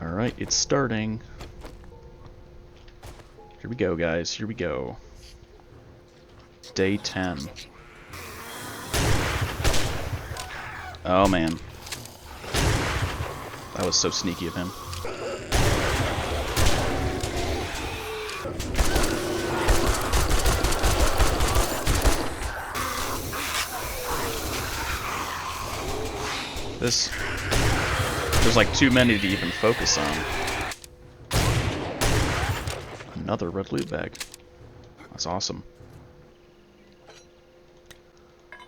Alright, it's starting. Here we go, guys. Here we go. Day 10. Oh, man. That was so sneaky of him. There's like too many to even focus on. Another red loot bag. That's awesome.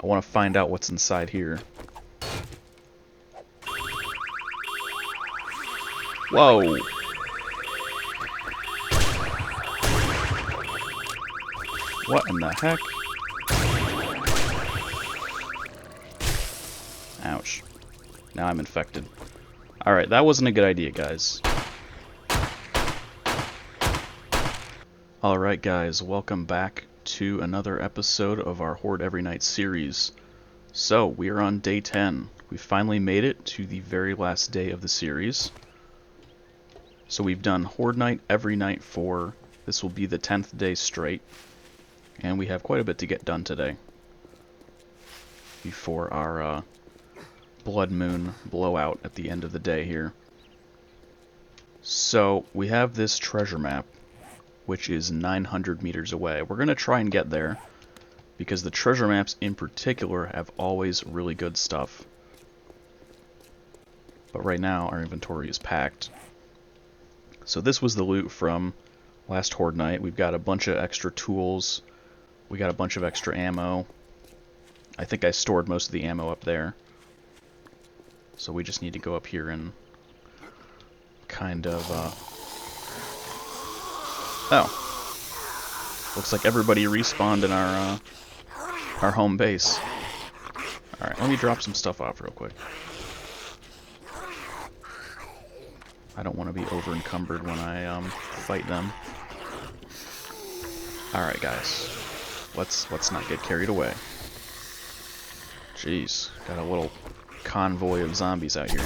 I want to find out what's inside here. Whoa! What in the heck? Ouch. Now I'm infected. Alright, that wasn't a good idea, guys. Alright, guys, welcome back to another episode of our Horde Every Night series. So, we are on day 10. We finally made it to the very last day of the series. So we've done Horde Night every night for, this will be the 10th day straight. And we have quite a bit to get done today before our blood moon blowout at the end of the day here. So we have this treasure map, which is 900 meters away. We're going to try and get there, because the treasure maps in particular have always really good stuff. But right now our inventory is packed. So this was the loot from last Horde Night. We've got a bunch of extra tools. We got a bunch of extra ammo. I think I stored most of the ammo up there. So we just need to go up here and kind of, Oh. Looks like everybody respawned in our home base. Alright, let me drop some stuff off real quick. I don't want to be over-encumbered when I, fight them. Alright, guys. Let's not get carried away. Jeez, got a little convoy of zombies out here.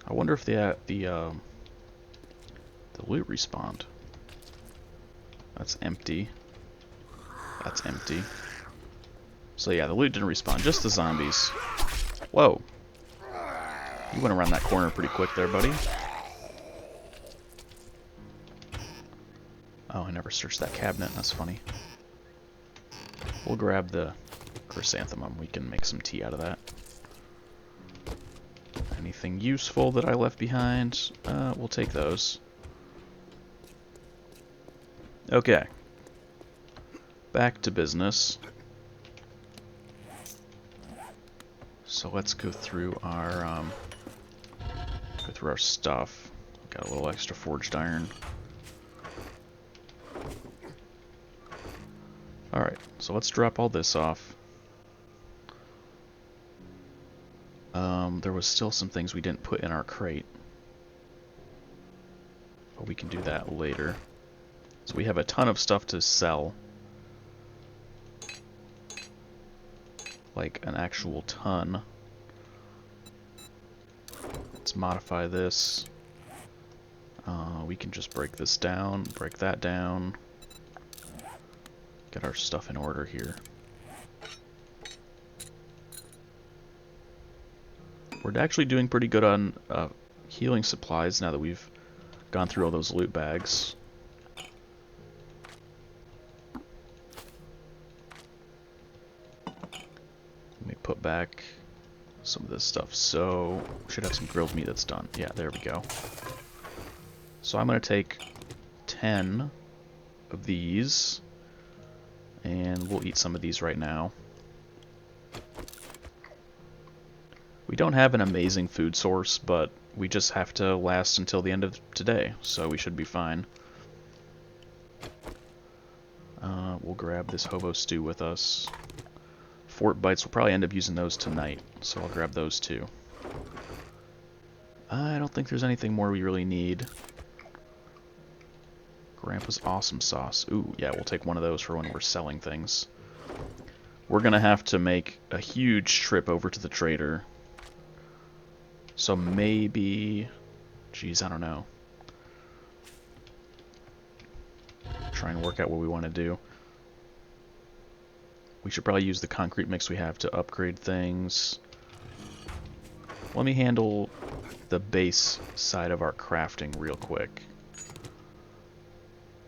I wonder if the loot respawned. That's empty. That's empty. So yeah, the loot didn't respawn, just the zombies. Whoa. You went around that corner pretty quick there, buddy. Oh, I never searched that cabinet. That's funny. We'll grab the chrysanthemum. We can make some tea out of that. Anything useful that I left behind? We'll take those. Okay. Back to business. So let's go through our stuff. Got a little extra forged iron. Alright, so let's drop all this off. There was still some things we didn't put in our crate, but we can do that later. So we have a ton of stuff to sell. Like an actual ton. Let's modify this. We can just break this down, break that down. Get our stuff in order here. We're actually doing pretty good on healing supplies now that we've gone through all those loot bags. Let me put back some of this stuff. So, should have some grilled meat that's done. Yeah, there we go. So I'm going to take 10 of these, and we'll eat some of these right now. We don't have an amazing food source, but we just have to last until the end of today, so we should be fine. We'll grab this hobo stew with us. Fort bites, we'll probably end up using those tonight, so I'll grab those too. I don't think there's anything more we really need. Grandpa's awesome sauce. Ooh, yeah, we'll take one of those for when we're selling things. We're gonna have to make a huge trip over to the trader. So maybe... Geez, I don't know. Try and work out what we want to do. We should probably use the concrete mix we have to upgrade things. Let me handle the base side of our crafting real quick.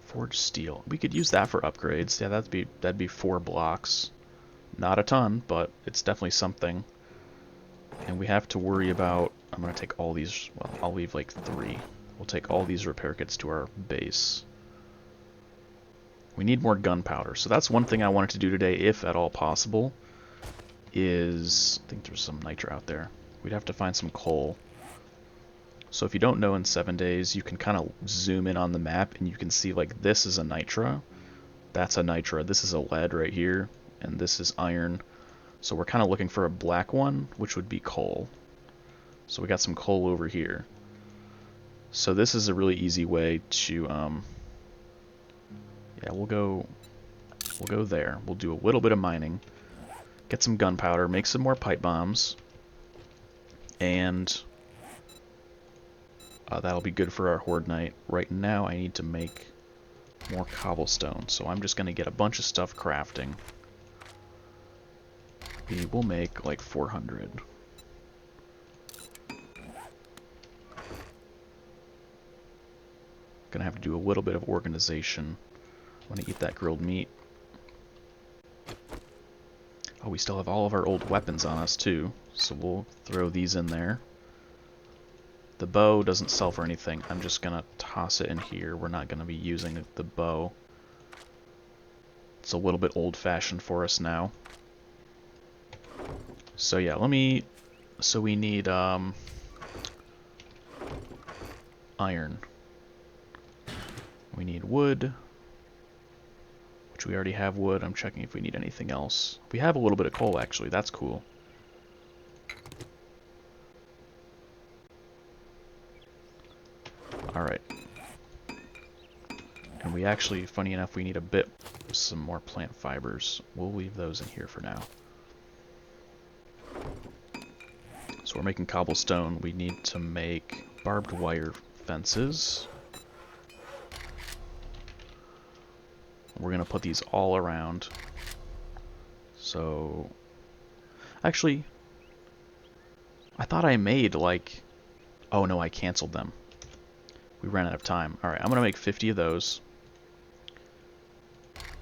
Forged steel. We could use that for upgrades. Yeah, that'd be 4 blocks. Not a ton, but it's definitely something. And we have to worry about... I'm going to take all these... Well, I'll leave like 3. We'll take all these repair kits to our base. We need more gunpowder. So that's one thing I wanted to do today, if at all possible, is... I think there's some nitro out there. We'd have to find some coal. So if you don't know, in 7 days, you can kind of zoom in on the map, and you can see, like, this is a nitra. That's a nitra. This is a lead right here, and this is iron. So we're kind of looking for a black one, which would be coal. So we got some coal over here. So this is a really easy way to, yeah, we'll go there. We'll do a little bit of mining, get some gunpowder, make some more pipe bombs, and that'll be good for our horde night. Right now I need to make more cobblestone, so I'm just going to get a bunch of stuff crafting. We will make like 400. Gonna have to do a little bit of organization. I want to eat that grilled meat. Oh, we still have all of our old weapons on us too, so we'll throw these in there. The bow doesn't sell for anything. I'm just gonna toss it in here. We're not gonna be using the bow. It's a little bit old-fashioned for us now. So yeah, so we need iron. We need wood, which we already have wood. I'm checking if we need anything else. We have a little bit of coal, actually. That's cool. Alright. And we actually, funny enough, we need some more plant fibers. We'll leave those in here for now. So we're making cobblestone. We need to make barbed wire fences. We're going to put these all around. So, actually, I thought I made like, oh no, I canceled them. We ran out of time. Alright, I'm going to make 50 of those.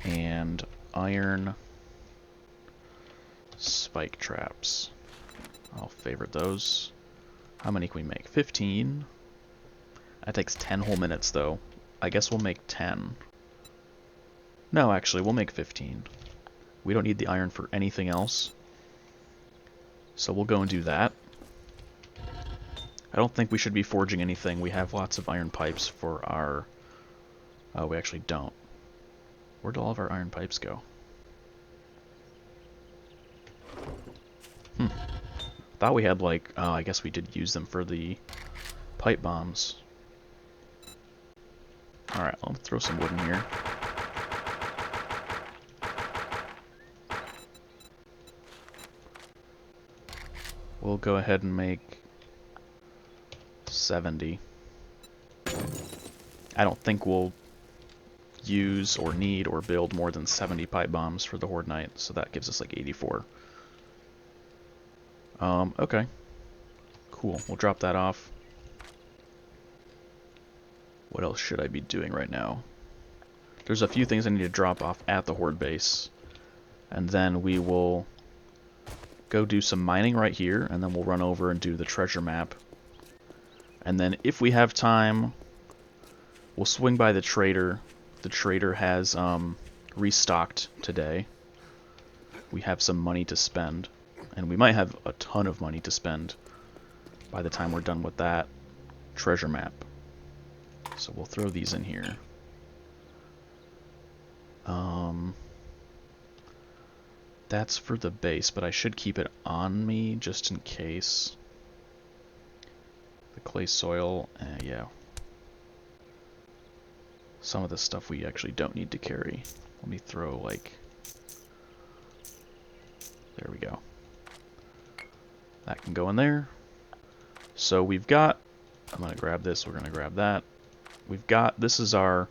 And iron spike traps. I'll favorite those. How many can we make? 15. That takes 10 whole minutes though. I guess we'll make 10. No, actually, we'll make 15. We don't need the iron for anything else. So we'll go and do that. I don't think we should be forging anything. We have lots of iron pipes for our... Oh, we actually don't. Where'd all of our iron pipes go? Thought we had like... Oh, I guess we did use them for the pipe bombs. Alright, I'll throw some wood in here. We'll go ahead and make 70. I don't think we'll use or need or build more than 70 pipe bombs for the horde night, so that gives us like 84. Okay. Cool, we'll drop that off. What else should I be doing right now? There's a few things I need to drop off at the horde base, and then we will go do some mining right here, and then we'll run over and do the treasure map. And then if we have time, we'll swing by the trader. The trader has restocked today. We have some money to spend, and we might have a ton of money to spend by the time we're done with that treasure map. So we'll throw these in here. That's for the base, but I should keep it on me just in case. The clay soil, yeah. Some of this stuff we actually don't need to carry. Let me throw, like... There we go. That can go in there. So we've got... I'm going to grab this, we're going to grab that. We've got... This is our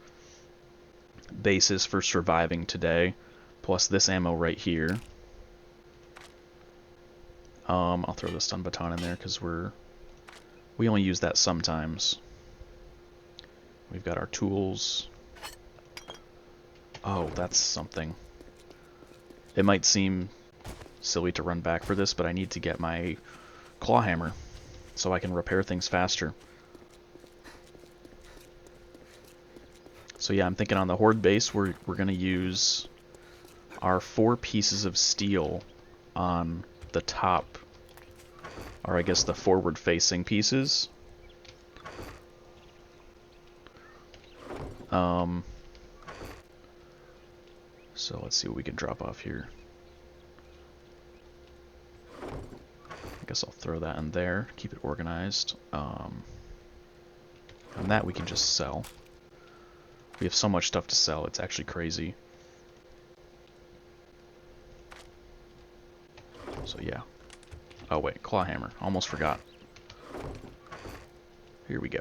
basis for surviving today, plus this ammo right here. I'll throw the stun baton in there because we only use that sometimes. We've got our tools. Oh, that's something. It might seem silly to run back for this, but I need to get my claw hammer so I can repair things faster. So yeah, I'm thinking on the Horde base we're going to use our 4 pieces of steel on the top, or I guess the forward-facing pieces. So let's see what we can drop off here. I guess I'll throw that in there, keep it organized. And that we can just sell. We have so much stuff to sell, it's actually crazy. So yeah. Oh wait, claw hammer. Almost forgot. Here we go.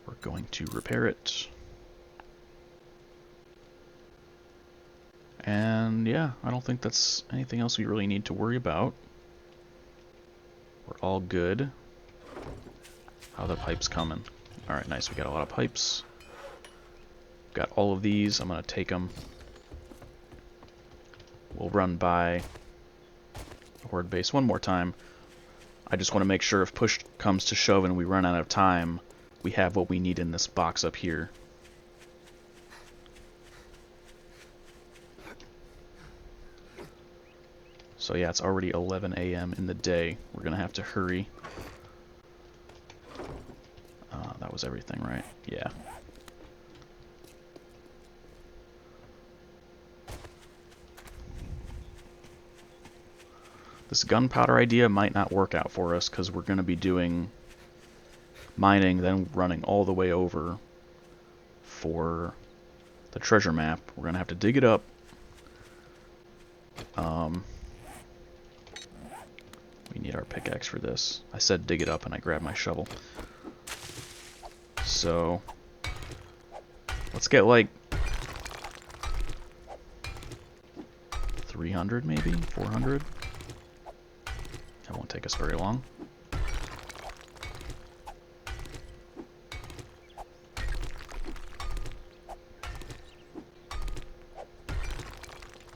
We're going to repair it. And yeah, I don't think that's anything else we really need to worry about. We're all good. How are the pipes coming? Alright, nice. We got a lot of pipes. Got all of these. I'm going to take them. We'll run by the Horde base one more time. I just want to make sure if push comes to shove and we run out of time, we have what we need in this box up here. So yeah, it's already 11 a.m. in the day. We're going to have to hurry. That was everything, right? Yeah. This gunpowder idea might not work out for us because we're going to be doing mining, then running all the way over for the treasure map. We're going to have to dig it up. We need our pickaxe for this. I said dig it up and I grabbed my shovel. So let's get like 300 maybe, 400. That won't take us very long.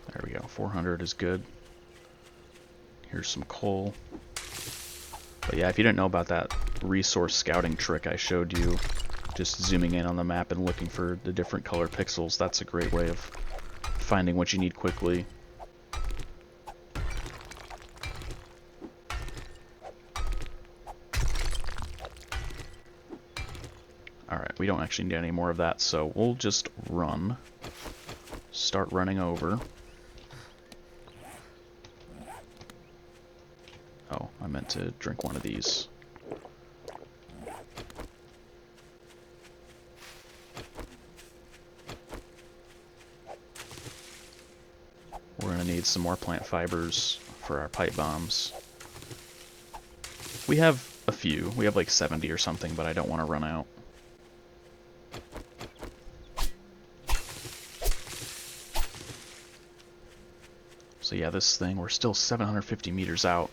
There we go, 400 is good. Here's some coal. But yeah, if you didn't know about that resource scouting trick I showed you, just zooming in on the map and looking for the different color pixels, that's a great way of finding what you need quickly. Alright, we don't actually need any more of that, so we'll just run. Start running over. Oh, I meant to drink one of these. We're going to need some more plant fibers for our pipe bombs. We have a few. We have like 70 or something, but I don't want to run out. So yeah, this thing, we're still 750 meters out.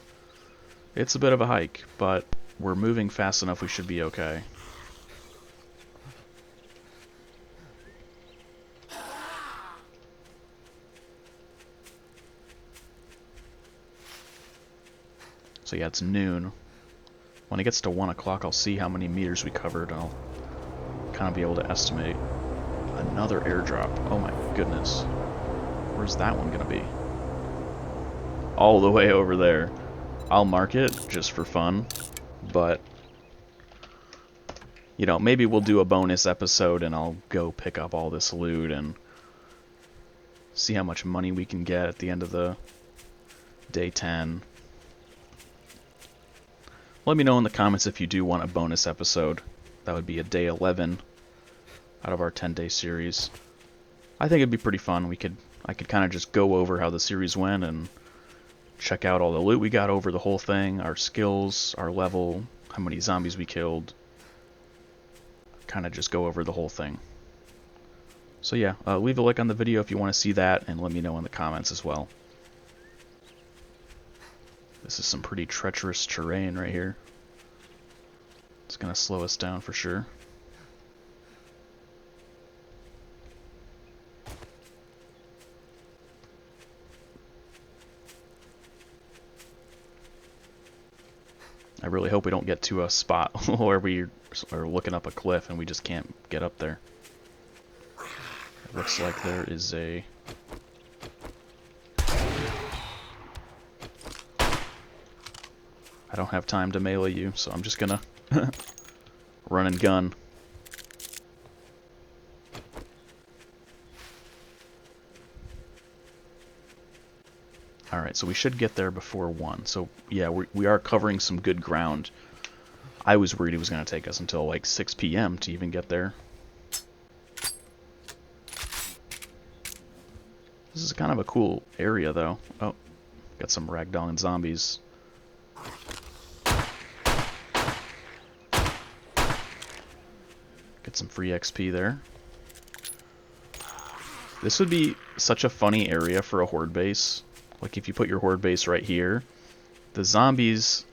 It's a bit of a hike, but we're moving fast enough we should be okay. So yeah, it's noon. When it gets to 1 o'clock, I'll see how many meters we covered, and I'll kind of be able to estimate. Another airdrop. Oh my goodness. Where's that one gonna be? All the way over there. I'll mark it just for fun, but you know, maybe we'll do a bonus episode and I'll go pick up all this loot and see how much money we can get at the end of the day 10. Let me know in the comments if you do want a bonus episode. That would be a day 11 out of our 10-day series. I think it'd be pretty fun. I could kind of just go over how the series went and check out all the loot we got over the whole thing, our skills, our level, how many zombies we killed. Kind of just go over the whole thing. So yeah, leave a like on the video if you want to see that, and let me know in the comments as well. This is some pretty treacherous terrain right here. It's going to slow us down for sure. I really hope we don't get to a spot where we are looking up a cliff and we just can't get up there. It looks like there is a... I don't have time to melee you, so I'm just gonna run and gun. Alright, so we should get there before 1. So yeah, we are covering some good ground. I was worried it was going to take us until like 6 p.m. to even get there. This is kind of a cool area though. Oh, got some ragdolling zombies. Get some free XP there. This would be such a funny area for a horde base. Like if you put your horde base right here, the zombies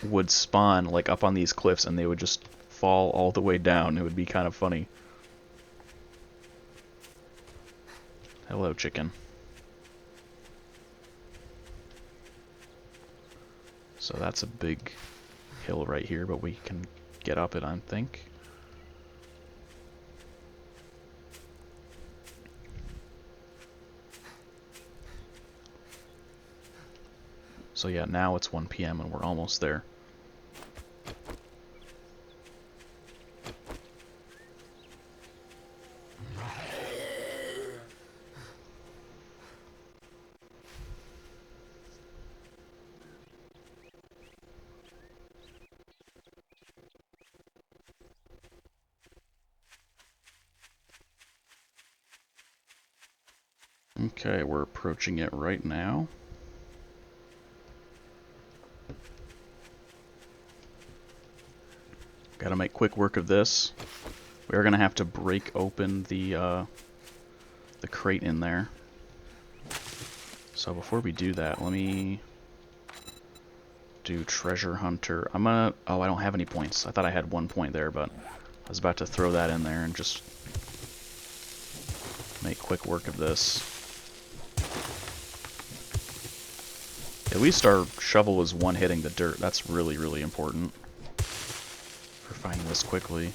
would spawn like up on these cliffs and they would just fall all the way down. It would be kind of funny. Hello, chicken. So that's a big hill right here, but we can get up it, I think. So yeah, now it's 1 p.m. and we're almost there. Okay, we're approaching it right now. Gotta make quick work of this. We are gonna have to break open the crate in there. So before we do that, let me do treasure hunter. I'm gonna... Oh, I don't have any points. I thought I had 1 point there, but I was about to throw that in there and just make quick work of this. At least our shovel is one-hitting the dirt. That's really, really important for finding this quickly.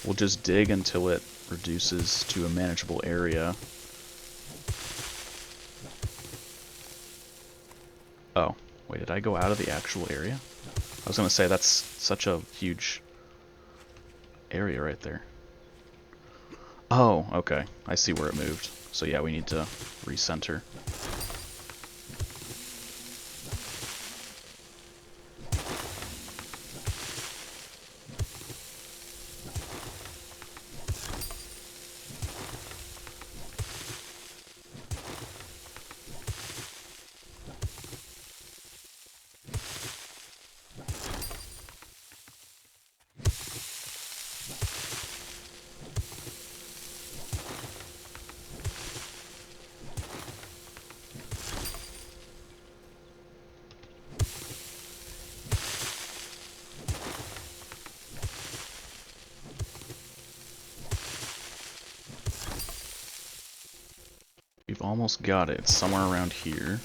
We'll just dig until it reduces to a manageable area. Oh, wait, did I go out of the actual area? I was gonna say, that's such a huge area right there. Oh, okay. I see where it moved. So yeah, we need to recenter. We've almost got it. It's somewhere around here.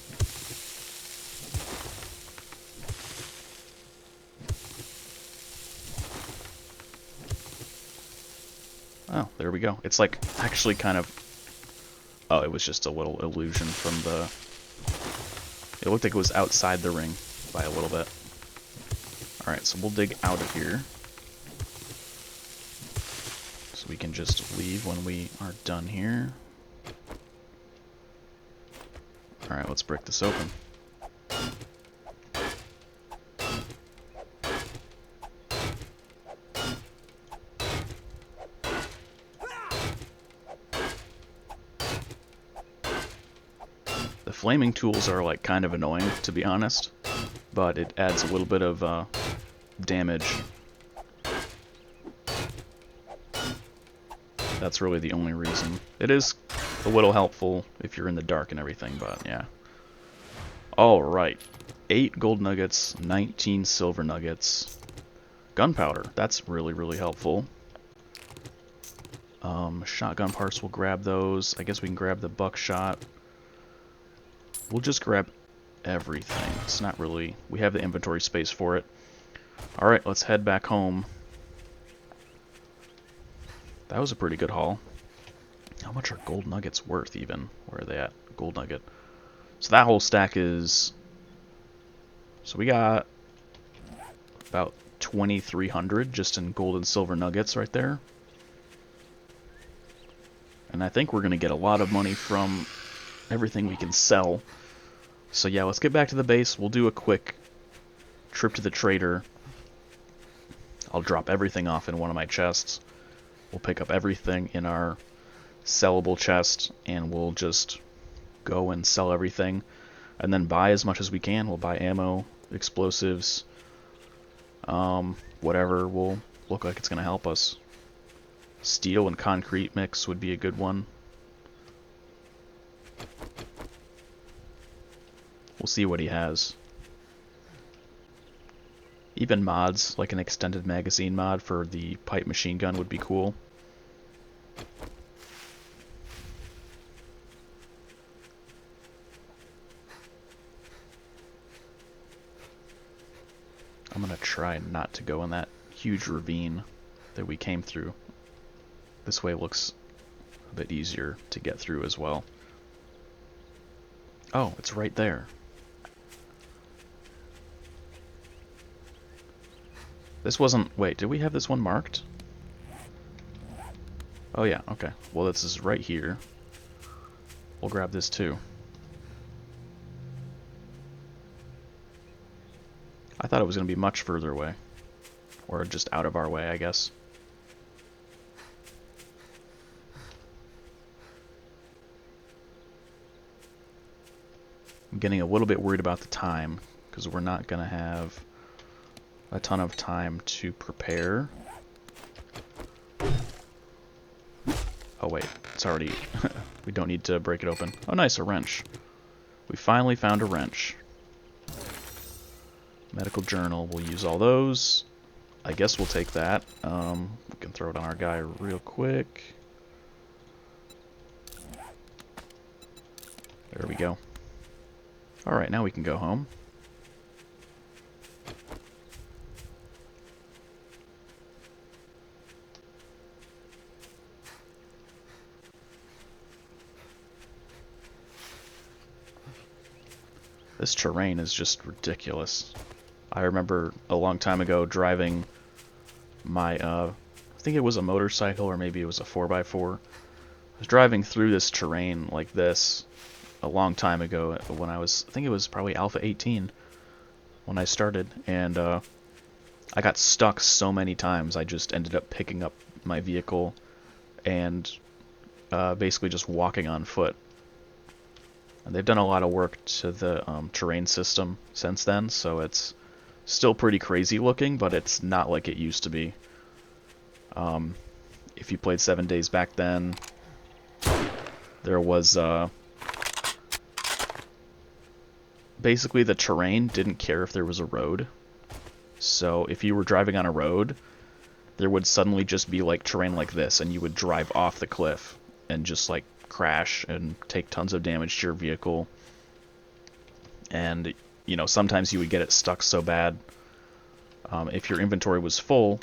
Oh, there we go. It's like actually kind of... Oh, it was just a little illusion from the... It looked like it was outside the ring by a little bit. Alright, so we'll dig out of here. So we can just leave when we are done here. Alright, let's break this open. The flaming tools are like kind of annoying, to be honest, but it adds a little bit of damage. That's really the only reason. It is a little helpful if you're in the dark and everything, but yeah. Alright. 8 gold nuggets, 19 silver nuggets. Gunpowder. That's really, really helpful. Shotgun parts, we'll grab those. I guess we can grab the buckshot. We'll just grab everything. It's not really... We have the inventory space for it. Alright, let's head back home. That was a pretty good haul. How much are gold nuggets worth, even? Where are they at? Gold nugget. So that whole stack is... So we got about 2,300 just in gold and silver nuggets right there. And I think we're going to get a lot of money from everything we can sell. So yeah, let's get back to the base. We'll do a quick trip to the trader. I'll drop everything off in one of my chests. We'll pick up everything in our sellable chest, and we'll just go and sell everything. And then buy as much as we can. We'll buy ammo, explosives, whatever will look like it's going to help us. Steel and concrete mix would be a good one. We'll see what he has. Even mods, like an extended magazine mod for the pipe machine gun would be cool. I'm gonna try not to go in that huge ravine that we came through. This way looks a bit easier to get through as well. Oh, it's right there. This wasn't... Wait, did we have this one marked? Oh yeah, okay. Well, this is right here. We'll grab this too. I thought it was going to be much further away. Or just out of our way, I guess. I'm getting a little bit worried about the time, because we're not going to have a ton of time to prepare. Oh wait, it's already... we don't need to break it open. Oh nice, a wrench. We finally found a wrench. Medical journal, we'll use all those. I guess we'll take that. We can throw it on our guy real quick. There we go. Alright, now we can go home. This terrain is just ridiculous. I remember a long time ago driving my, I think it was a motorcycle or maybe it was a 4x4. I was driving through this terrain like this a long time ago when I think it was probably Alpha 18 when I started, and I got stuck so many times I just ended up picking up my vehicle and basically just walking on foot. And they've done a lot of work to the terrain system since then, so it's still pretty crazy looking, but it's not like it used to be. If you played 7 Days back then, there was basically the terrain didn't care if there was a road. So if you were driving on a road, there would suddenly just be like terrain like this, and you would drive off the cliff and just like crash and take tons of damage to your vehicle. And you know, sometimes you would get it stuck so bad, if your inventory was full,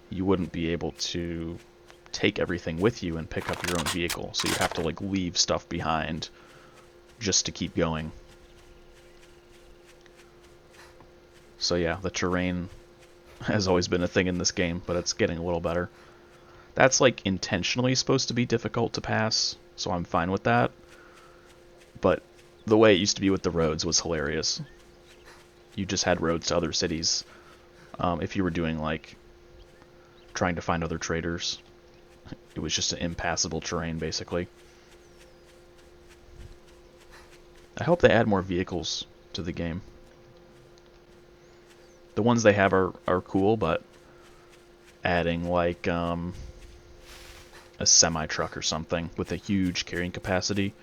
you wouldn't be able to take everything with you and pick up your own vehicle, so you'd have to like leave stuff behind just to keep going. So yeah, the terrain has always been a thing in this game, but it's getting a little better. That's like intentionally supposed to be difficult to pass, so I'm fine with that. But the way it used to be with the roads was hilarious. You just had roads to other cities. If you were doing like trying to find other traders, it was just an impassable terrain basically. I hope they add more vehicles to the game. The ones they have are cool, but adding like a semi-truck or something with a huge carrying capacity,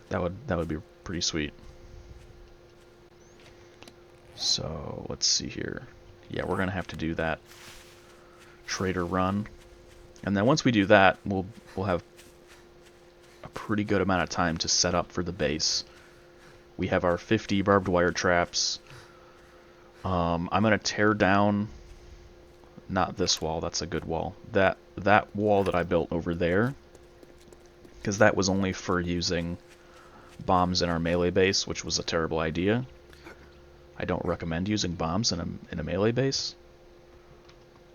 that would be pretty sweet. So let's see here. Yeah, we're gonna have to do that trader run, and then once we do that, we'll have a pretty good amount of time to set up for the base. We have our 50 barbed wire traps. I'm gonna tear down, not this wall, that's a good wall, that wall that I built over there, because that was only for using bombs in our melee base, which was a terrible idea. I don't recommend using bombs in a melee base.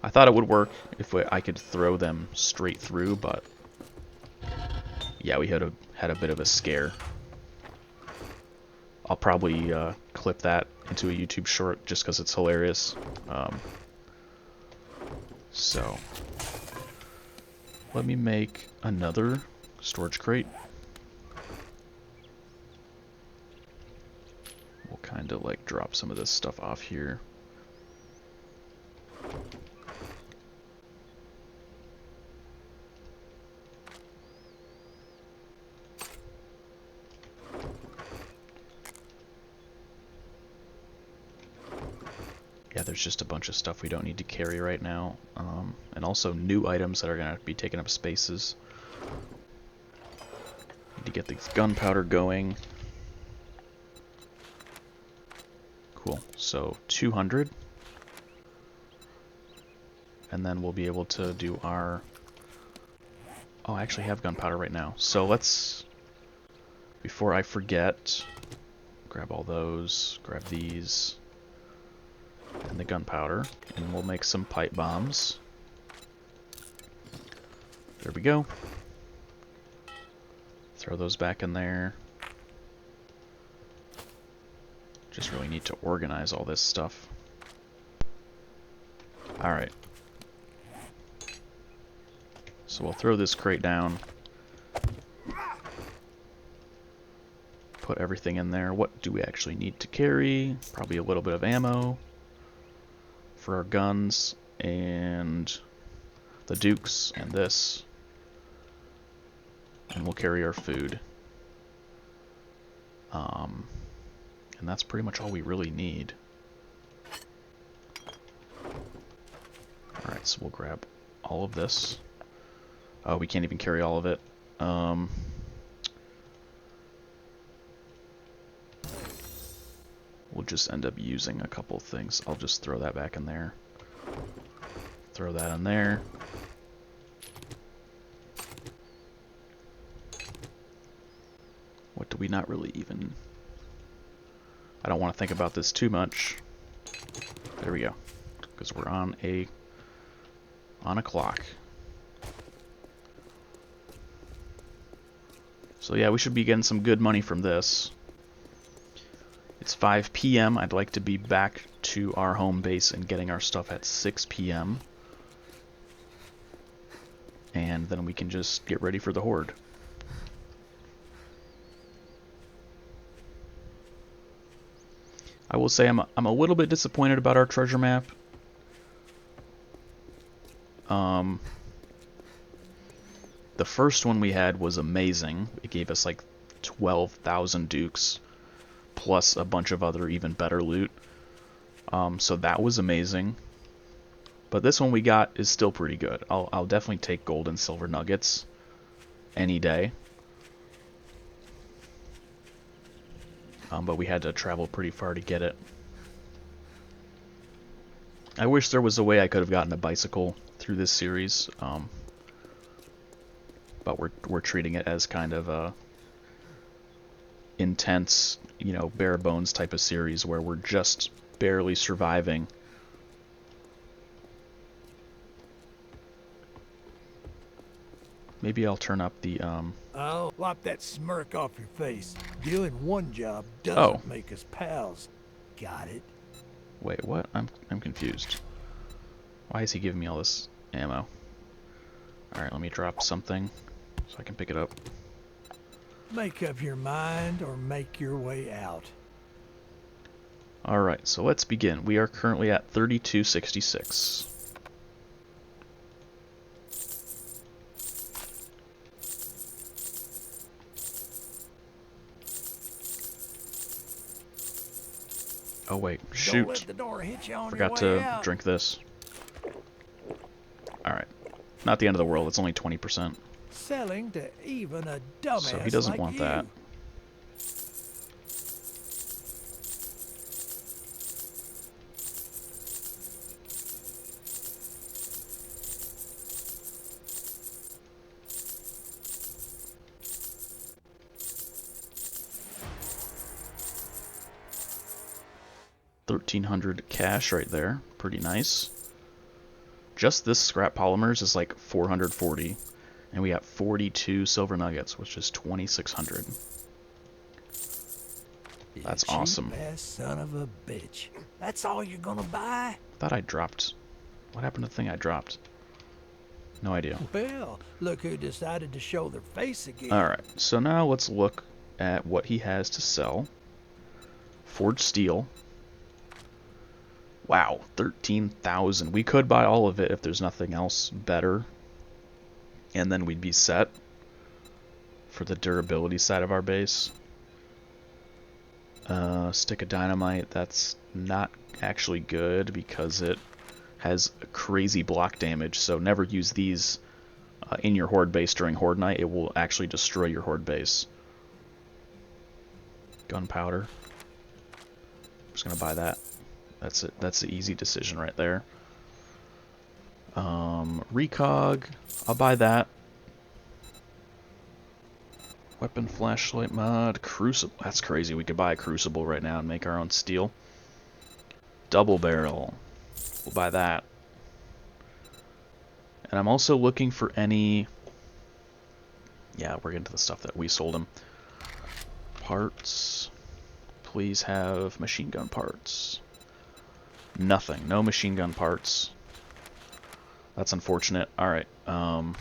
I thought it would work if I could throw them straight through, but yeah, we had a bit of a scare. I'll probably clip that into a YouTube short just because it's hilarious. So let me make another storage crate. We'll kind of like drop some of this stuff off here. Yeah, there's just a bunch of stuff we don't need to carry right now, and also new items that are going to be taking up spaces. Need to get the gunpowder going. Cool, so 200. And then we'll be able to do our... Oh, I actually have gunpowder right now. So let's, before I forget, grab all those, grab these, and the gunpowder, and we'll make some pipe bombs. There we go. Throw those back in there. Just really need to organize all this stuff. Alright. So we'll throw this crate down. Put everything in there. What do we actually need to carry? Probably a little bit of ammo for our guns, and the dukes, and this. And we'll carry our food. And that's pretty much all we really need. Alright, so we'll grab all of this. Oh, we can't even carry all of it. We'll just end up using a couple things. I'll just throw that back in there. Throw that in there. What do we not really even... I don't want to think about this too much. There we go. Because we're on a clock. So yeah, we should be getting some good money from this. It's 5 p.m. I'd like to be back to our home base and getting our stuff at 6 p.m. And then we can just get ready for the horde. I will say I'm a little bit disappointed about our treasure map. The first one we had was amazing. It gave us like 12,000 dukes, plus a bunch of other even better loot. So that was amazing. But this one we got is still pretty good. I'll definitely take gold and silver nuggets any day. But we had to travel pretty far to get it. I wish there was a way I could have gotten a bicycle through this series. But we're treating it as kind of a intense, you know, bare bones type of series where we're just barely surviving. Maybe I'll turn up the, Oh, wipe that smirk off your face. Doing one job Oh. doesn't make us pals. Got it? Wait, what? I'm confused. Why is he giving me all this ammo? Alright, let me drop something so I can pick it up. Make up your mind or make your way out. Alright, so let's begin. We are currently at 3266. Oh wait, shoot. Don't let the door hit you on Forgot your way to out. drink this. Alright. Not the end of the world, it's only 20%. Selling to even a dumbass So he doesn't like want you. that. $1,300 cash right there. Pretty nice. Just this scrap polymers is like 440. And we got 42 silver nuggets, which is 2,600. That's You awesome. cheap-ass son of a bitch. That's all you're gonna buy? I thought I dropped. What happened to the thing I dropped? No idea. Well, look who decided to show their face again. Alright, so now let's look at what he has to sell. Forged steel. Wow, 13,000. We could buy all of it if there's nothing else better. And then we'd be set for the durability side of our base. Stick of dynamite, that's not actually good because it has crazy block damage, so never use these in your horde base during horde night. It will actually destroy your horde base. Gunpowder. I'm just gonna buy that. That's it. That's the easy decision right there. Recog. I'll buy that. Weapon flashlight mod. Crucible. That's crazy. We could buy a crucible right now and make our own steel. Double barrel. We'll buy that. And I'm also looking for any... Yeah, we're getting to the stuff that we sold him. Parts. Please have machine gun parts. Nothing. No machine gun parts. That's unfortunate. Alright. I'll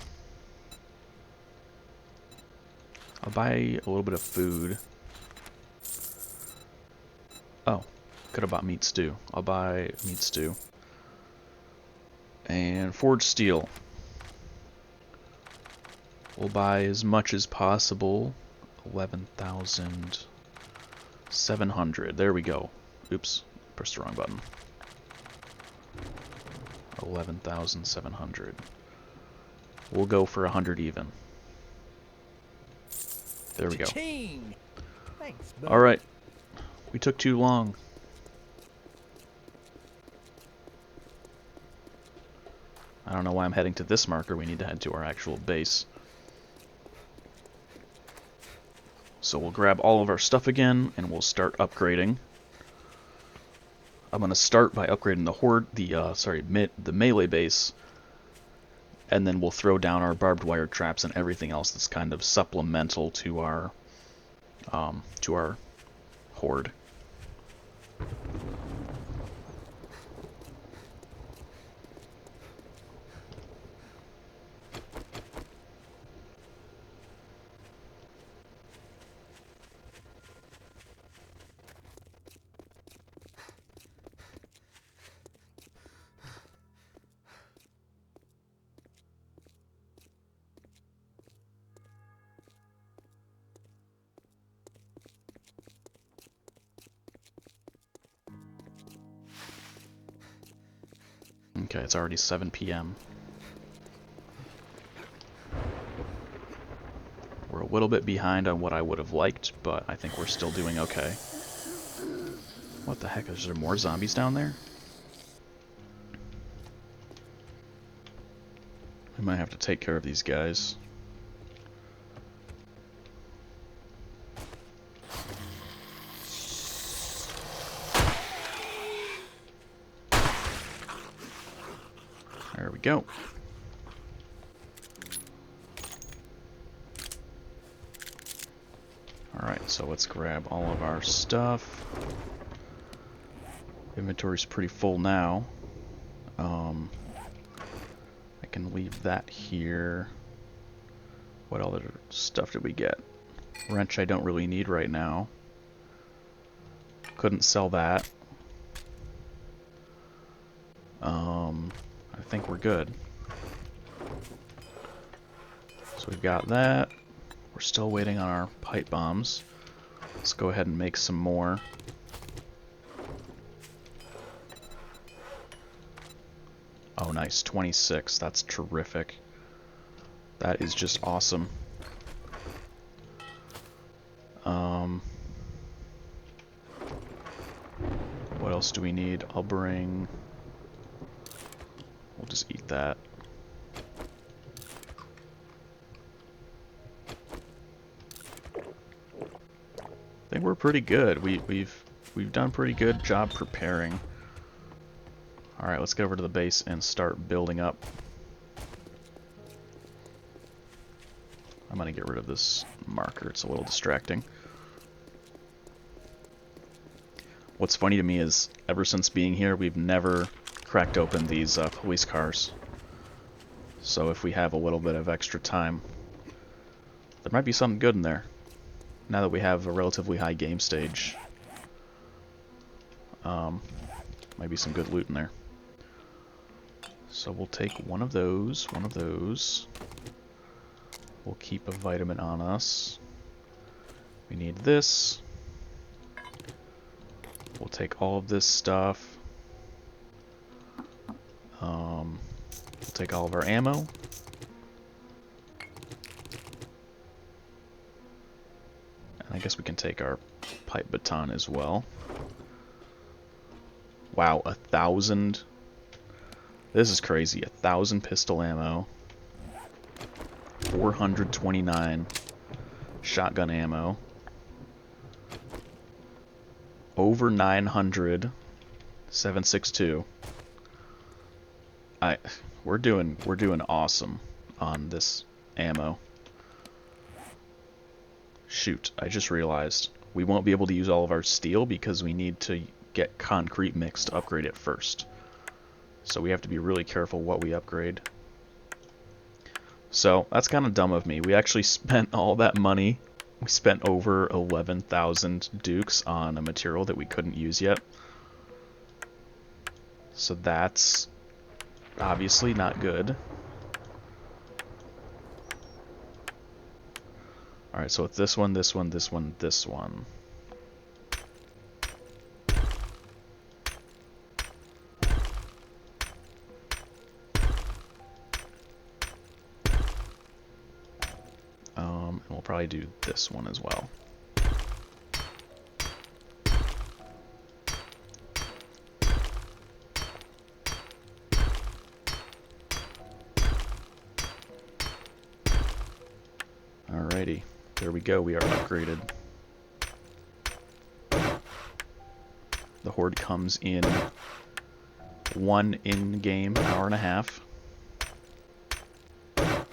buy a little bit of food. Oh. Could have bought meat stew. I'll buy meat stew. And forged steel. We'll buy as much as possible. 11,700. There we go. Oops. Pressed the wrong button. 11,700. We'll go for 100 even. There we go. Ching. Thanks, bud. Alright. We took too long. I don't know why I'm heading to this marker. We need to head to our actual base. So we'll grab all of our stuff again, and we'll start upgrading. I'm going to start by upgrading the horde, the melee base, and then we'll throw down our barbed wire traps and everything else that's kind of supplemental to our horde. Okay, it's already 7 p.m. We're a little bit behind on what I would have liked, but I think we're still doing okay. What the heck? Is there more zombies down there? We might have to take care of these guys. There we go. So let's grab all of our stuff. Inventory's pretty full now. I can leave that here. What other stuff did we get? Wrench I don't really need right now. Couldn't sell that. I think we're good. So we've got that. We're still waiting on our pipe bombs. Let's go ahead and make some more. Oh, nice. 26. That's terrific. That is just awesome. What else do we need? I'll bring... We'll just eat that. I think we're pretty good. We've done a pretty good job preparing. Alright, let's get over to the base and start building up. I'm gonna get rid of this marker, it's a little distracting. What's funny to me is, ever since being here, we've never cracked open these police cars. So if we have a little bit of extra time, there might be something good in there. Now that we have a relatively high game stage, might be some good loot in there. So we'll take one of those, We'll keep a vitamin on us. We need this. We'll take all of this stuff. We'll take all of our ammo. And I guess we can take our pipe baton as well. Wow, 1,000. This is crazy. 1,000 pistol ammo. 429 shotgun ammo. Over 900 7.62. We're doing awesome on this ammo. Shoot, I just realized we won't be able to use all of our steel because we need to get concrete mix to upgrade it first. So we have to be really careful what we upgrade. So that's kind of dumb of me. We actually spent all that money. We spent over 11,000 dukes on a material that we couldn't use yet. So that's obviously not good. Alright, so it's this one, this one, this one, this one. And we'll probably do this one as well. Alrighty, there we go, we are upgraded. The Horde comes in one in-game hour and a half. I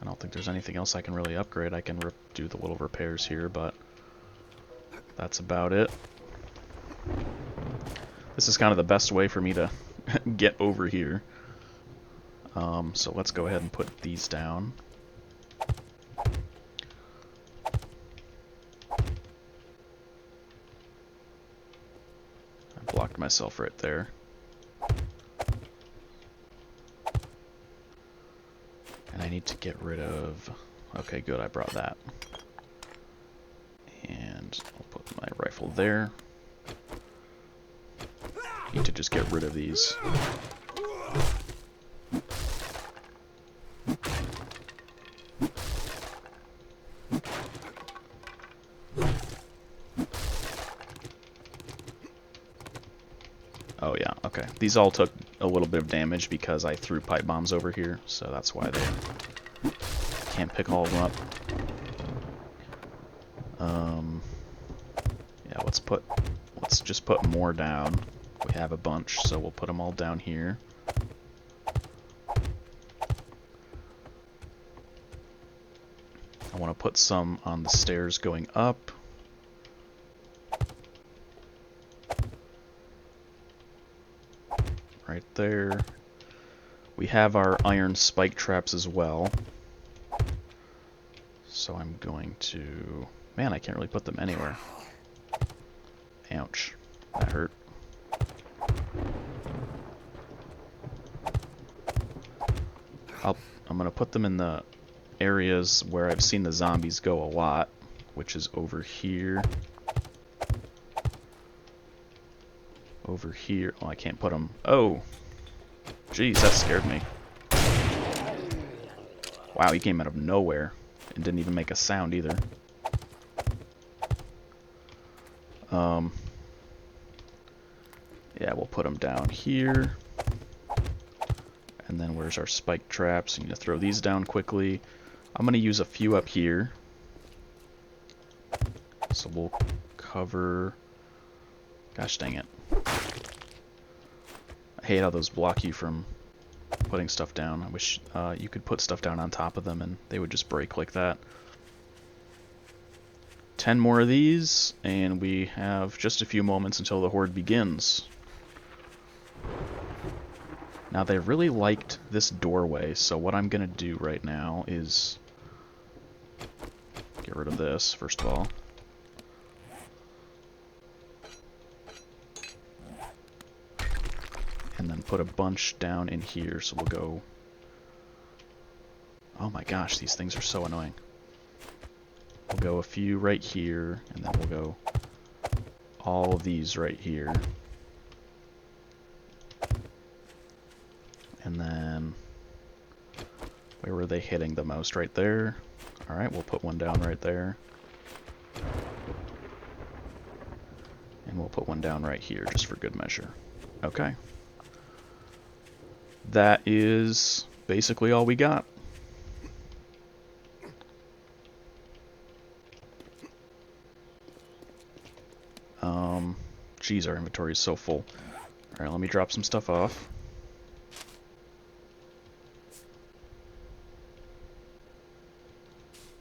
don't think there's anything else I can really upgrade. I can do the little repairs here, but that's about it. This is kind of the best way for me to get over here. So let's go ahead and put these down. I blocked myself right there. And I need to get rid of... Okay, good, I brought that. And I'll put my rifle there. Need to just get rid of these. Oh yeah, okay. These all took a little bit of damage because I threw pipe bombs over here, so that's why they can't pick all of them up. Yeah, let's just put more down. We have a bunch, so we'll put them all down here. I want to put some on the stairs going up. Right there. We have our iron spike traps as well. So I'm going to... Man, I can't really put them anywhere. Ouch. That hurt. I'm going to put them in the areas where I've seen the zombies go a lot, which is over here. Over here. Oh, I can't put them. Oh! Jeez, that scared me. Wow, he came out of nowhere and didn't even make a sound either. Yeah, we'll put them down here. And then where's our spike traps? I'm going to throw these down quickly. I'm going to use a few up here. So we'll cover... Gosh dang it. I hate how those block you from putting stuff down. I wish you could put stuff down on top of them and they would just break like that. 10 more of these, and we have just a few moments until the horde begins. Now, they really liked this doorway, so what I'm going to do right now is get rid of this, first of all. And then put a bunch down in here, so we'll go... Oh my gosh, these things are so annoying. We'll go a few right here, and then we'll go all of these right here. And then, where were they hitting the most? Right there. Alright, we'll put one down right there. And we'll put one down right here, just for good measure. Okay. That is basically all we got. Geez, our inventory is so full. Alright, let me drop some stuff off.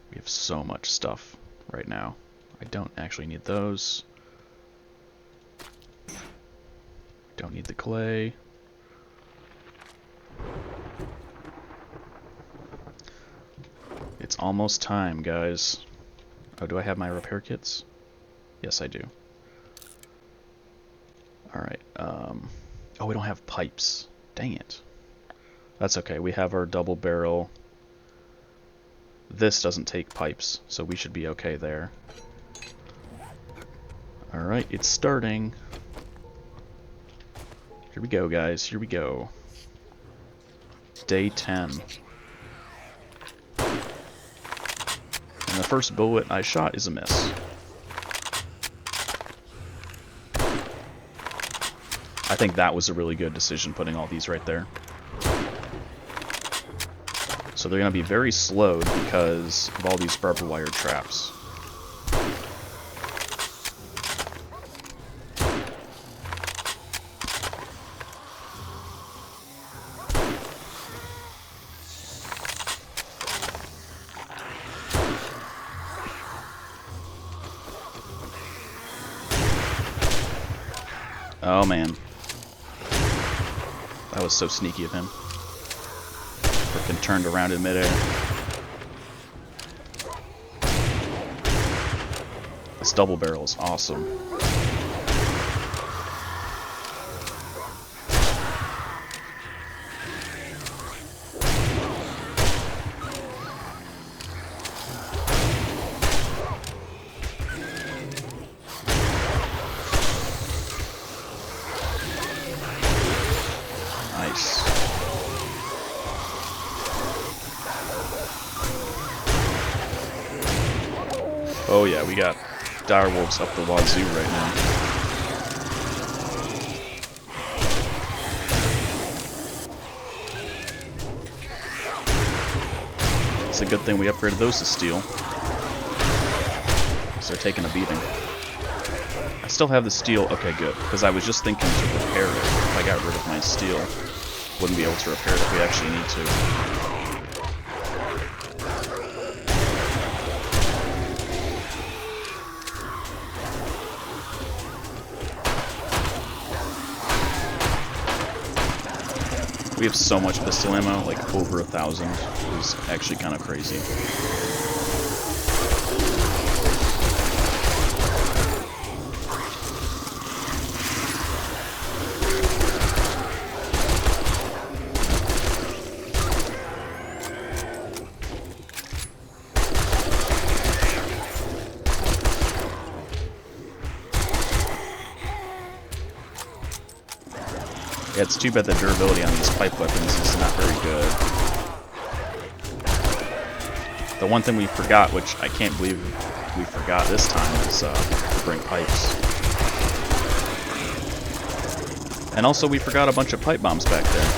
We have so much stuff right now. I don't actually need those. Don't need the clay. It's almost time, guys. Oh, do I have my repair kits? Yes, I do. Alright, oh, we don't have pipes. Dang it. That's okay, we have our double barrel. This doesn't take pipes, so we should be okay there. Alright, it's starting. Here we go, guys, here we go. Day 10. And the first bullet I shot is a miss. I think that was a really good decision, putting all these right there. So they're going to be very slowed because of all these barbed wire traps. Oh man. That was so sneaky of him. Frickin' turned around in midair. This double barrel is awesome. Nice. Oh yeah, we got direwolves up the wazoo right now. It's a good thing we upgraded those to steel. So they're taking a beating. I still have the steel. Okay, good. Because I was just thinking to repair it. If I got rid of my steel, wouldn't be able to repair it if we actually need to. We have so much pistol ammo, like over 1,000. It's actually kind of crazy. Yeah, it's too bad the durability on these pipe weapons is not very good. The one thing we forgot, which I can't believe we forgot this time, is to bring pipes. And also we forgot a bunch of pipe bombs back there.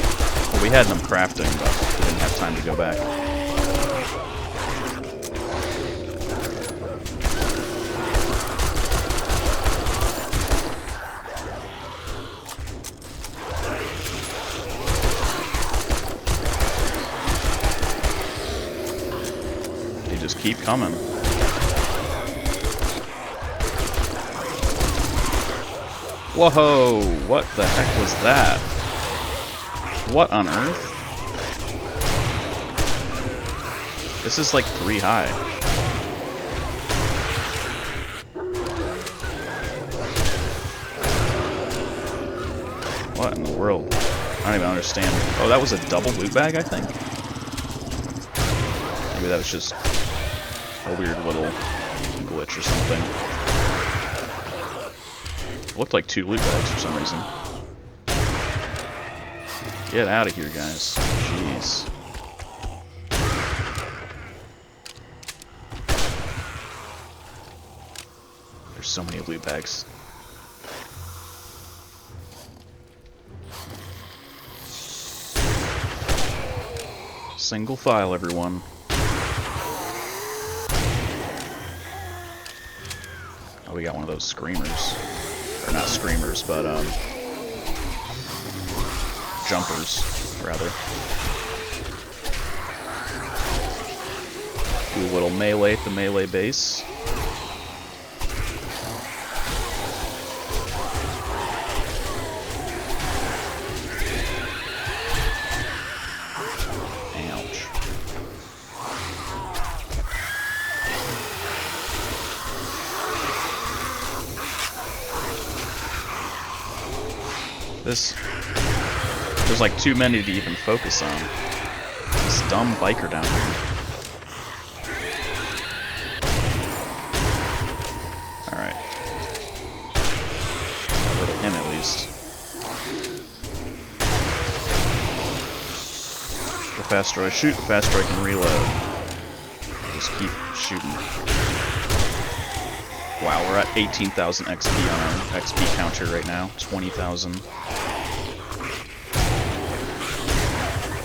Well, we had them crafting, but we didn't have time to go back. Just keep coming. Whoa! What the heck was that? What on earth? This is like 3 high. What in the world? I don't even understand. Oh, that was a double loot bag, I think? Maybe that was just a weird little glitch or something. It looked like 2 loot bags for some reason. Get out of here, guys. Jeez. There's so many loot bags. Single file, everyone. Oh, we got one of those screamers. Or not screamers, but, jumpers, rather. Do a little melee at the melee base. Ouch. There's like too many to even focus on. This dumb biker down here. Alright. Got rid of him at least. The faster I shoot, the faster I can reload. Just keep shooting. Wow, we're at 18,000 XP on our XP counter right now. 20,000.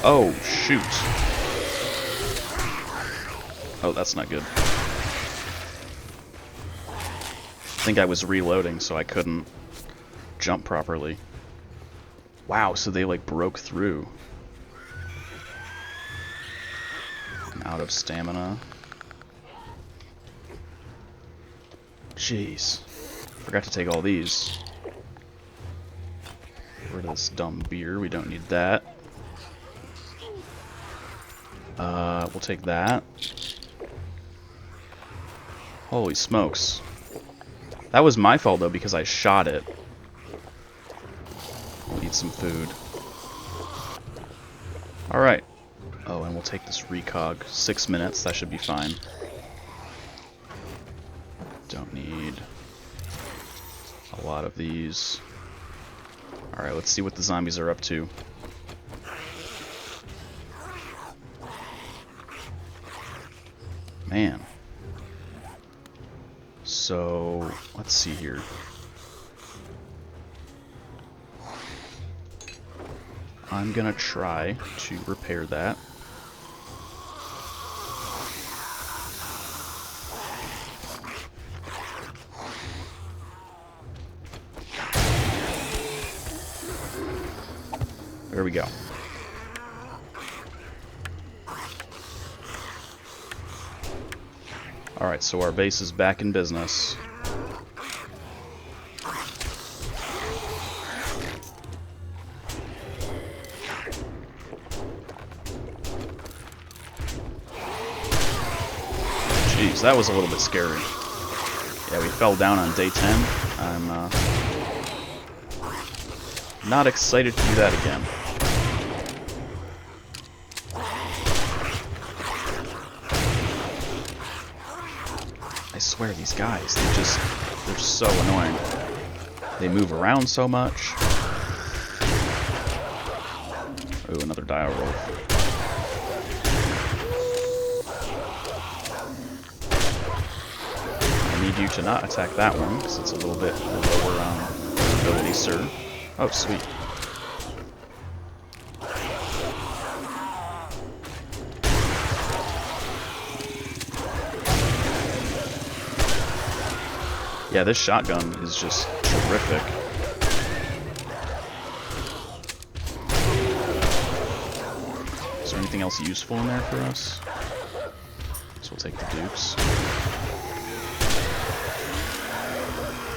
Oh, shoot. Oh, that's not good. I think I was reloading, so I couldn't jump properly. Wow, so they like broke through. I'm out of stamina. Jeez. Forgot to take all these. Get rid of this dumb beer, we don't need that. We'll take that. Holy smokes. That was my fault though, because I shot it. We'll eat some food. Alright. Oh, and we'll take this recog. 6 minutes, that should be fine. Don't need a lot of these. Alright, let's see what the zombies are up to. Man. So, let's see here. I'm gonna try to repair that. There we go. Alright, so our base is back in business. so that was a little bit scary. Yeah, we fell down on day 10. I'm not excited to do that again. I swear, these guys, they're so annoying. They move around so much. Ooh, another dire wolf. I need you to not attack that one, because it's a little bit lower ability, sir. Oh, sweet. Yeah, this shotgun is just terrific. Is there anything else useful in there for us? So we'll take the dukes.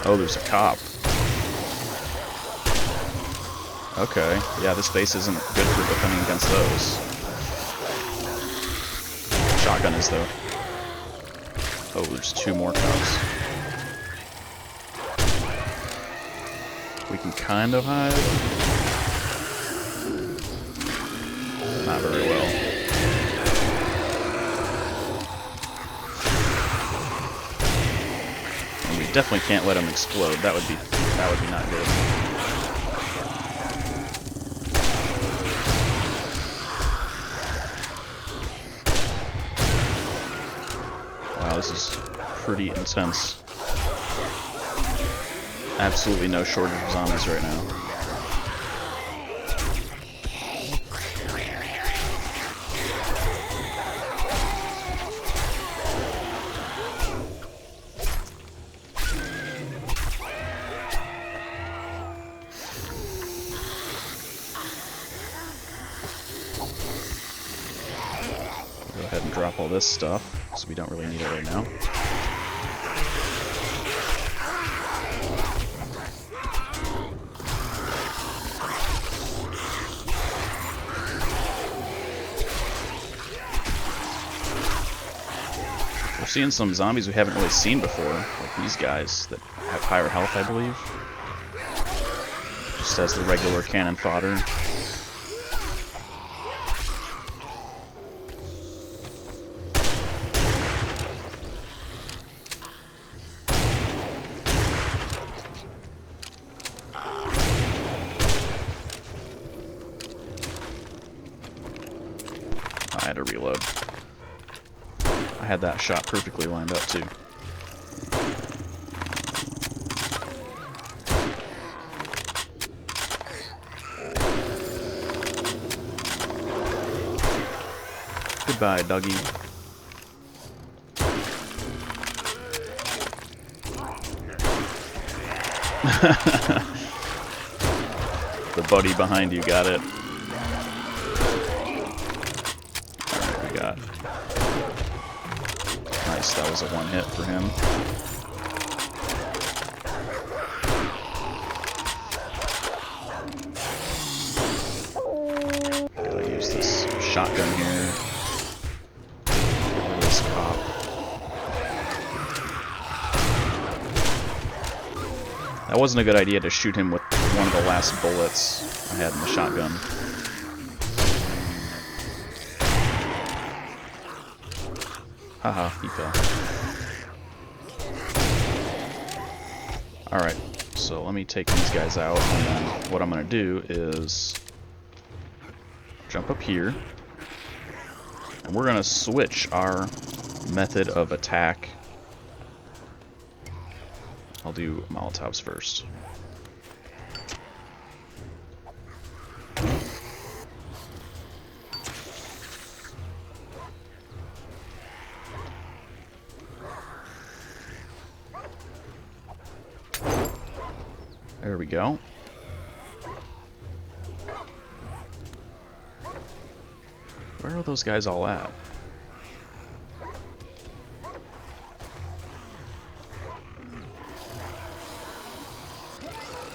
Oh, there's a cop. Okay, yeah, this base isn't good for defending against those. Shotgun is, though. Oh, there's 2 more cops. We can kind of hide. Not very well. And we definitely can't let him explode. That would be not good. Wow, this is pretty intense. Absolutely no shortage of zombies right now. Go ahead and drop all this stuff, so we don't really need it right now. We're seeing some zombies we haven't really seen before, like these guys that have higher health, I believe. Just as the regular cannon fodder. I had to reload. I had that shot perfectly lined up too. Goodbye, Dougie. The buddy behind you got it. Alright, we got. Nice, that was a one hit for him. Gotta use this shotgun here. Get rid of this cop. That wasn't a good idea to shoot him with one of the last bullets I had in the shotgun. Haha, he fell. Alright, so let me take these guys out, and then what I'm going to do is jump up here, and we're going to switch our method of attack. I'll do Molotovs first. There we go. Where are those guys all at?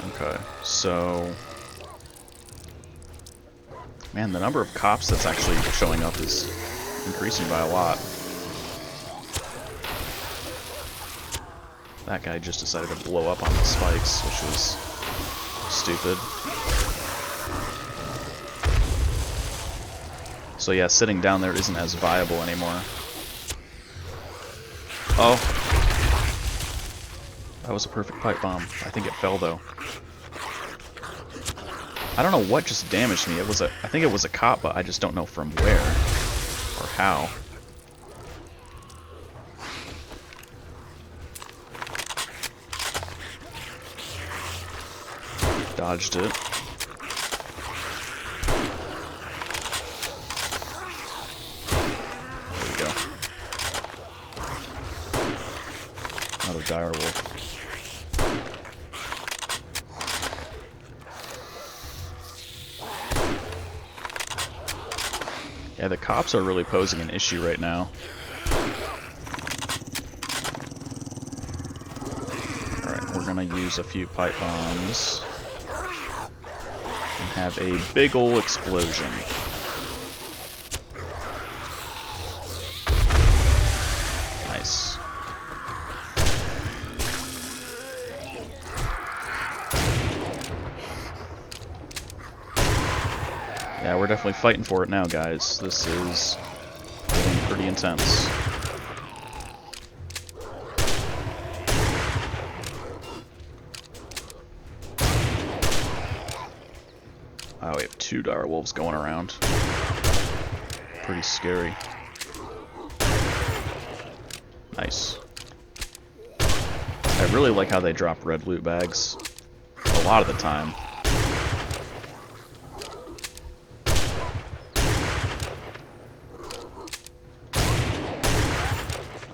Okay, so... Man, the number of cops that's actually showing up is increasing by a lot. That guy just decided to blow up on the spikes, which was stupid. So yeah, sitting down there isn't as viable anymore. Oh. That was a perfect pipe bomb. I think it fell though. I don't know what just damaged me. I think it was a cop, but I just don't know from where or how. Dodged it. There we go. Another dire wolf. Yeah, the cops are really posing an issue right now. Alright, we're gonna use a few pipe bombs. And have a big ol' explosion. Nice. Yeah, we're definitely fighting for it now, guys. This is getting pretty intense. Oh, we have 2 dire wolves going around. Pretty scary. Nice. I really like how they drop red loot bags. A lot of the time.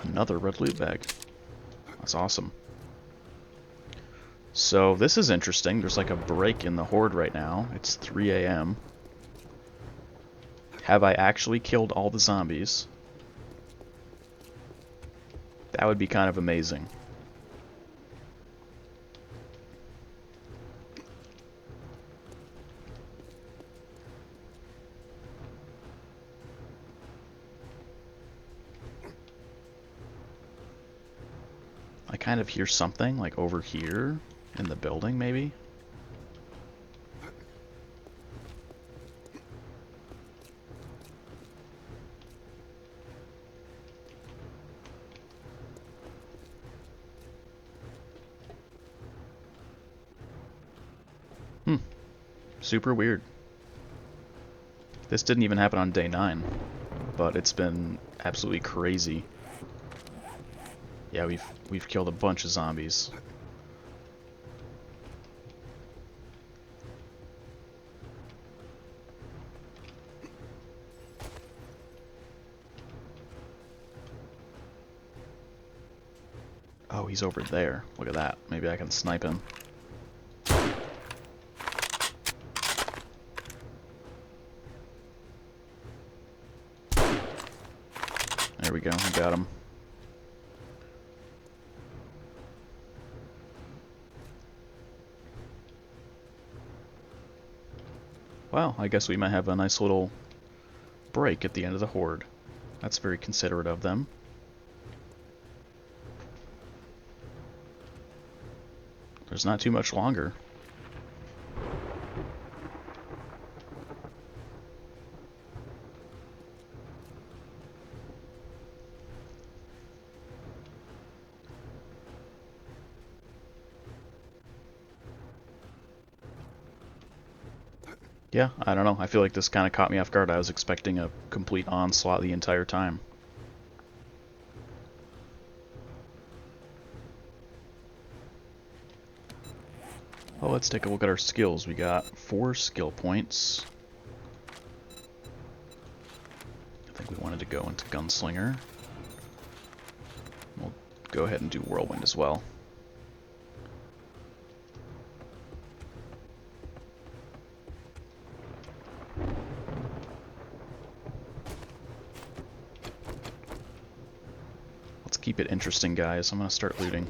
Another red loot bag. That's awesome. So this is interesting. There's like a break in the horde right now. It's 3 a.m. Have I actually killed all the zombies? That would be kind of amazing. I kind of hear something like over here in the building, maybe? Super weird. This didn't even happen on day 9, but it's been absolutely crazy. Yeah, we've killed a bunch of zombies. Oh, he's over there. Look at that. Maybe I can snipe him. There we go. We got him. Well, I guess we might have a nice little break at the end of the horde. That's very considerate of them. There's not too much longer. Yeah, I don't know. I feel like this kind of caught me off guard. I was expecting a complete onslaught the entire time. Well, let's take a look at our skills. We got 4 skill points. I think we wanted to go into Gunslinger. We'll go ahead and do Whirlwind as well. Let's keep it interesting, guys. I'm going to start looting.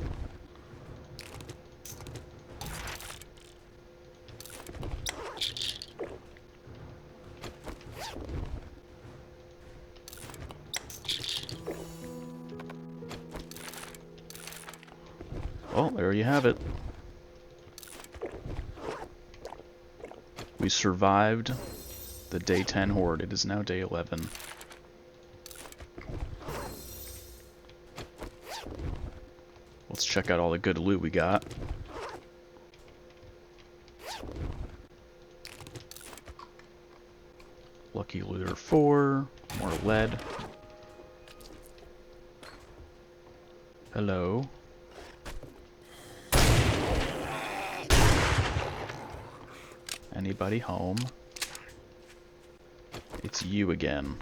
Well, there you have it. We survived the day 10 horde. It is now day 11. Let's check out all the good loot we got. Lucky looter 4, more lead. Hello. Anybody home? It's you again.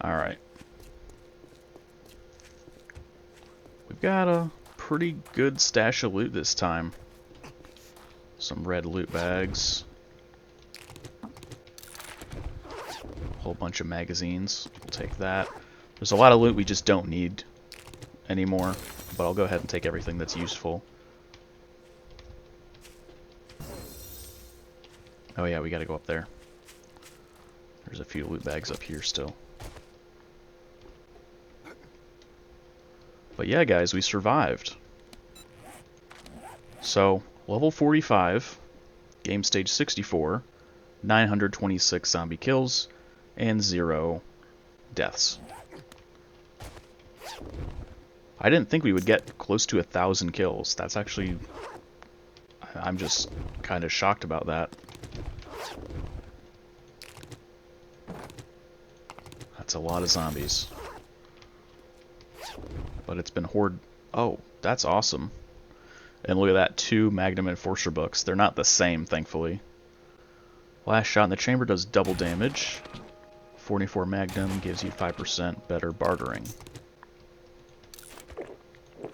Alright. We've got a pretty good stash of loot this time. Some red loot bags. A whole bunch of magazines. We'll take that. There's a lot of loot we just don't need anymore, but I'll go ahead and take everything that's useful. Oh yeah, we gotta go up there. There's a few loot bags up here still. But yeah, guys, we survived. So, level 45, game stage 64, 926 zombie kills, and 0 deaths. I didn't think we would get close to 1,000 kills. That's actually... I'm just kind of shocked about that. That's a lot of zombies. But it's been horde... Oh, that's awesome. And look at that, 2 Magnum Enforcer books. They're not the same, thankfully. Last shot in the chamber does double damage. 44 Magnum gives you 5% better bartering.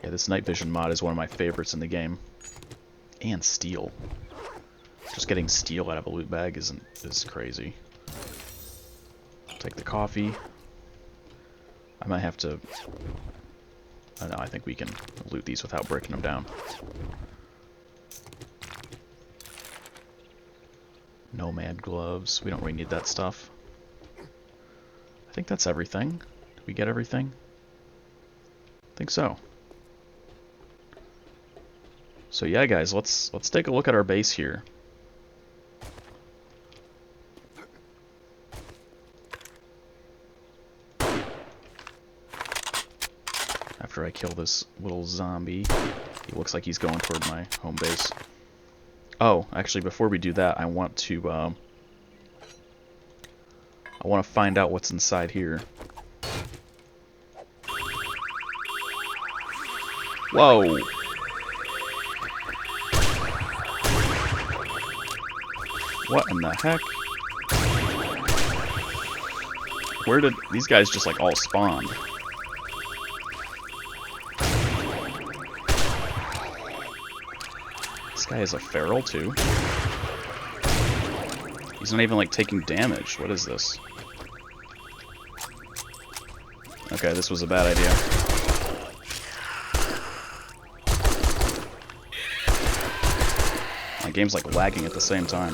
Yeah, this night vision mod is one of my favorites in the game. And steel. Just getting steel out of a loot bag is crazy. I'll take the coffee. I might have to... Oh no, I think we can loot these without breaking them down. Nomad gloves. We don't really need that stuff. I think that's everything. Did we get everything? I think so. So yeah, guys, let's take a look at our base here. After I kill this little zombie, he looks like he's going toward my home base. Oh, actually, before we do that, I want to find out what's inside here. Whoa! What in the heck? Where did these guys just like all spawn? This guy is a feral too. He's not even like taking damage. What is this? Okay, this was a bad idea. My game's like lagging at the same time.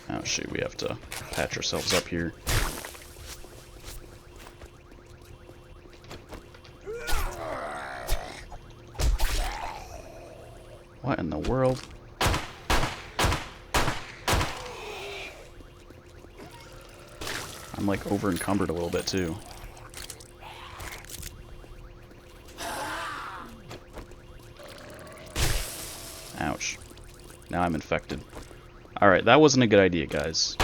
Oh shoot, we have to patch ourselves up here. What in the world? I'm like over encumbered a little bit too. Ouch. Now I'm infected. Alright, that wasn't a good idea, guys.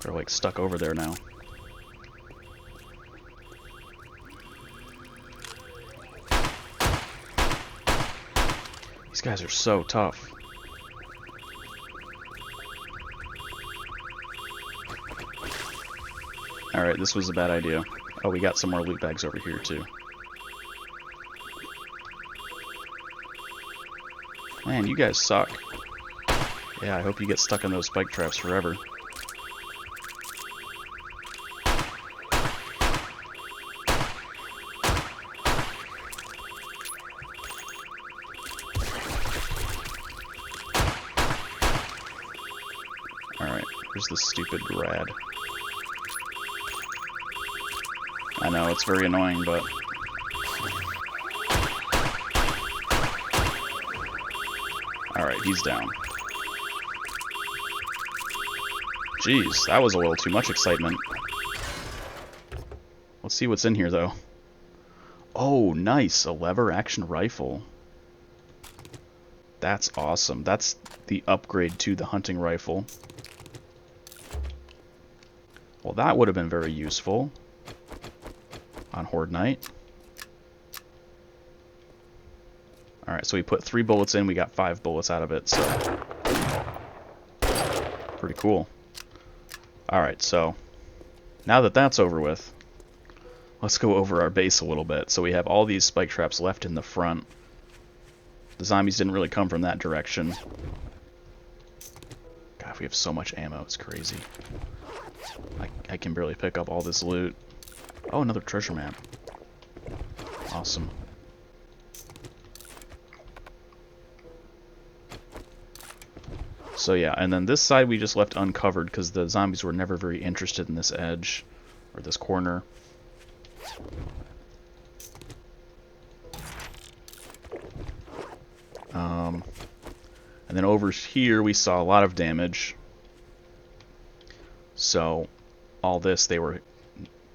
They're like stuck over there now. These guys are so tough. Alright, this was a bad idea. Oh, we got some more loot bags over here, too. Man, you guys suck. Yeah, I hope you get stuck in those spike traps forever. Where's this stupid rad? I know, it's very annoying, but... Alright, he's down. Jeez, that was a little too much excitement. Let's see what's in here, though. Oh, nice! A lever-action rifle. That's awesome. That's the upgrade to the hunting rifle. Well, that would have been very useful on Horde Night. Alright, so we put 3 bullets in, we got 5 bullets out of it, so... Pretty cool. Alright, so... Now that that's over with, let's go over our base a little bit. So we have all these spike traps left in the front. The zombies didn't really come from that direction. God, we have so much ammo, it's crazy. I can barely pick up all this loot. Oh, another treasure map. Awesome. So yeah, and then this side we just left uncovered because the zombies were never very interested in this edge, or this corner. And then over here we saw a lot of damage. So all this, they were,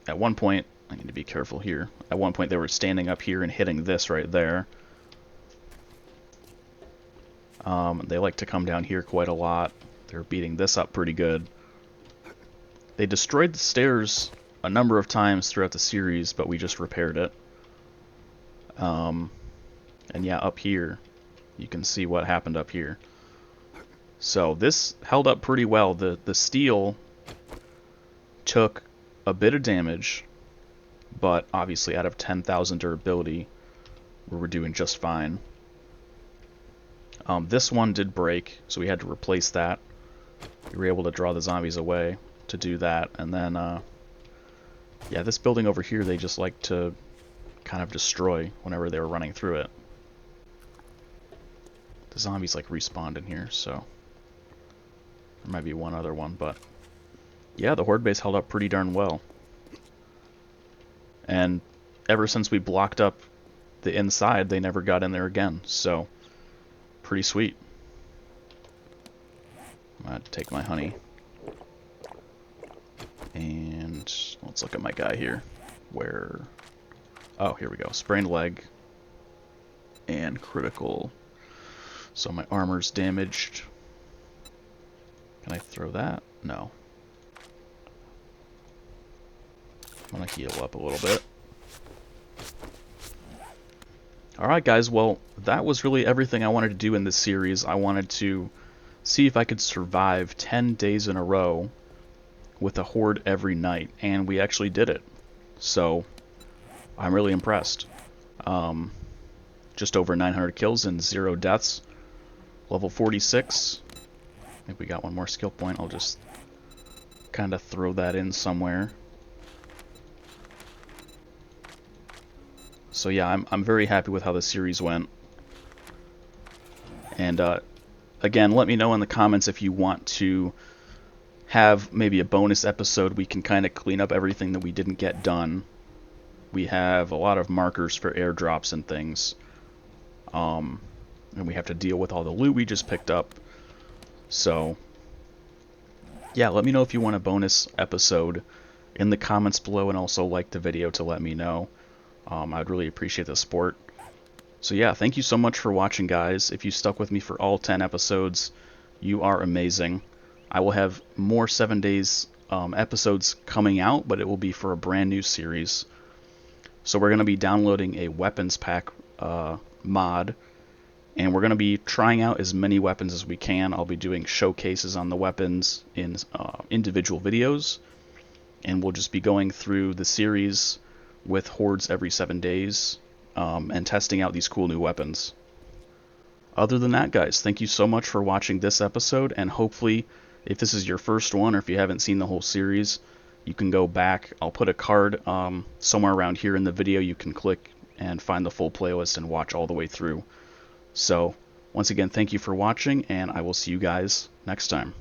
at one point, I need to be careful here, at one point they were standing up here and hitting this right there. They like to come down here quite a lot. They're beating this up pretty good. They destroyed the stairs a number of times throughout the series, but we just repaired it. And yeah, up here, you can see what happened up here. So this held up pretty well. The steel took a bit of damage, but obviously out of 10,000 durability, we were doing just fine. This one did break, so we had to replace that. We were able to draw the zombies away to do that, and then, yeah, this building over here, they just like to kind of destroy whenever they were running through it. The zombies, like, respawned in here, so there might be one other one, but yeah, the Horde base held up pretty darn well. And ever since we blocked up the inside, they never got in there again, so pretty sweet. I'm gonna take my honey. And let's look at my guy here. Where... Oh, here we go. Sprained leg. And critical. So my armor's damaged. Can I throw that? No. I'm gonna heal up a little bit. Alright guys, well, that was really everything I wanted to do in this series. I wanted to see if I could survive 10 days in a row with a horde every night, and we actually did it. So, I'm really impressed. Just over 900 kills and 0 deaths. Level 46. I think we got one more skill point. I'll just kind of throw that in somewhere. So yeah, I'm very happy with how the series went. And again, let me know in the comments if you want to have maybe a bonus episode. We can kind of clean up everything that we didn't get done. We have a lot of markers for airdrops and things. And we have to deal with all the loot we just picked up. So yeah, let me know if you want a bonus episode in the comments below, and also like the video to let me know. I'd really appreciate the support. So yeah, thank you so much for watching, guys. If you stuck with me for all 10 episodes, you are amazing. I will have more 7 days episodes coming out, but it will be for a brand new series. So we're going to be downloading a weapons pack mod, and we're going to be trying out as many weapons as we can. I'll be doing showcases on the weapons in individual videos, and we'll just be going through the series with hordes every 7 days, and testing out these cool new weapons. Other than that, guys, thank you so much for watching this episode, and hopefully, if this is your first one, or if you haven't seen the whole series, you can go back. I'll put a card somewhere around here in the video. You can click and find the full playlist and watch all the way through. So, once again, thank you for watching, and I will see you guys next time.